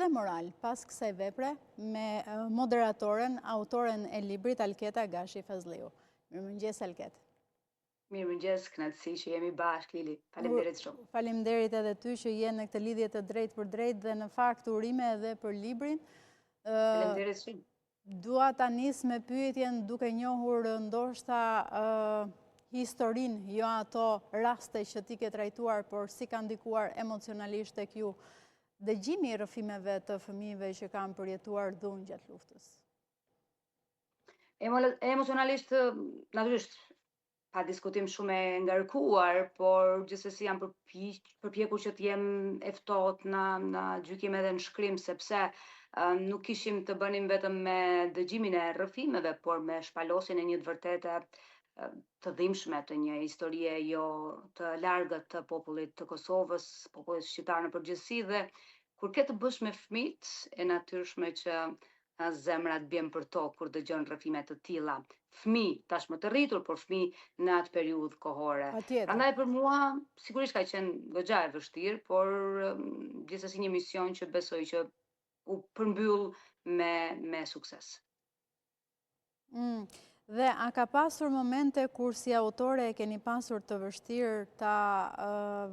dhe moral pas kësaj vepre me moderatoren, autoren e librit Alketa Gashi Fazliu. Mirëmëngjes Alket. Mirëmëngjes, kënaqësi që jemi bashkë, Lili. Faleminderit shumë. Faleminderit edhe ty që je në këtë lidhje të drejtë për drejtë dhe në fakt urime edhe për librin. Faleminderit shumë. Dua ta nis me pyetjen duke njohur ndoshta historinë, jo ato raste që ti ke trajtuar, por si ka ndikuar emocionalisht tek ju dëgjimi i rrëfimeve të fëmijëve që kanë përjetuar dhunë gjatë luftës. Emocionalisht, natyrisht, pa diskutim shumë e ngarkuar, por gjithsesi jam përpjekur që të jem e ftohtë në gjykim edhe në shkrim, sepse nuk kishim të bënim vetëm me dëgjimin e rrëfimeve, por me shpalosjen e një të vërtete të dhimbshme, të një historie jo të largët të popullit të Kosovës, popullit shqiptar në përgjithësi, dhe kur ke të bësh me fëmijët, e natyrshme që zemrat bjen për tokë kur dëgjon rrëfime të tilla. Fëmijë tashmë të rritur, por fëmijë në atë periudhë kohore. Prandaj për mua sigurisht ka qenë goxha e vështirë, por gjithsesi një mision që besoj që u përmbyll me sukses. Dhe a ka pasur momente kur si autore e keni pasur të vështirë ta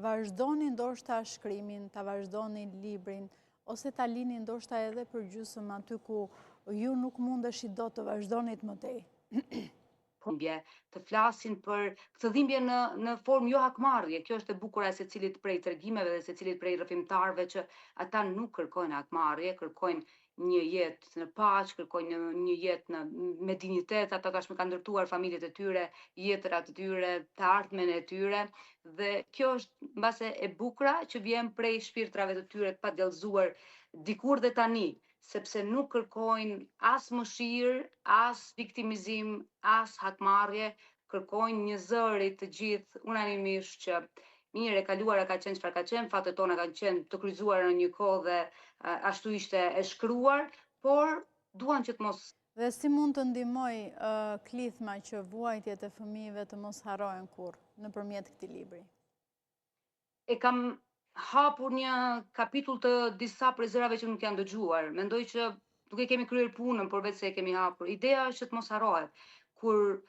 vazhdoni ndoshta shkrimin, ta vazhdoni librin, ose ta lini ndoshta edhe për gjysmë aty ku ju nuk mundeshi dot të vazhdonit më tej? Të flasin për këtë dhimbje në formë jo hakmarrje. Kjo është e bukur e secilit prej tregimeve dhe secilit prej rrëfimtarëve, që ata nuk kërkojnë hakmarrje, kërkojnë një jetë në paqë, kërkojnë një jetë me dinjitet. Ata tashmë kanë ndërtuar familjet e tyre, jetërat e tyre, të ardhmen e tyre, dhe kjo është mbase e bukura që vjen prej shpirtrave të tyre të padjallëzuar dikur dhe tani, sepse nuk kërkojnë as mëshirë, as viktimizim, as hakmarrje, kërkojnë një zëri të gjithë unanimisht që mirë, e kaluara ka qenë çfarë ka qenë, fatet tona kanë qenë të kryqëzuara në një kohë dhe ashtu ishte e shkruar, por duan që të mos. Dhe si mund të ndihmoj klithma që vuajtjet e fëmijëve të mos harrohen kurrë nëpërmjet këtij libri? E kam hapur një kapitull të disa prej zërave që nuk janë dëgjuar. Mendoj që duke kemi kryer punën, por vetë se e kemi hapur. Ideja është që të mos harrohet. Kur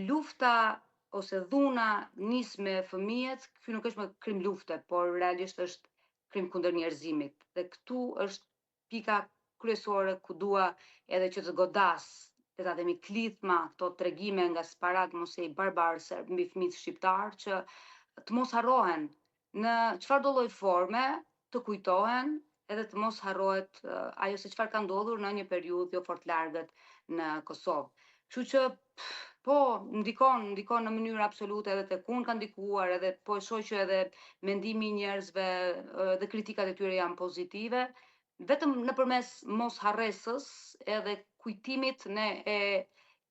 lufta ose dhuna nis me fëmijët, ky nuk është më krim lufte, por realisht është krim kundër njerëzimit. Dhe këtu është pika kryesore ku dua edhe që të godas, le ta themi, klithma, këto tregime nga Sparak Mosej barbarëse mbi fëmijët shqiptar, që të mos harrohen në çfarëdo lloj forme, të kujtohen edhe të mos harrohet ajo se çfarë ka ndodhur në një periudhë jo fort largët në Kosovë. Kështu që po, ndikon në mënyrë absolute, edhe tek unë ka ndikuar, edhe po e shoh që edhe mendimi i njerëzve dhe kritikat e tyre janë pozitive, vetëm nëpërmes mos harresës edhe kujtimit ne e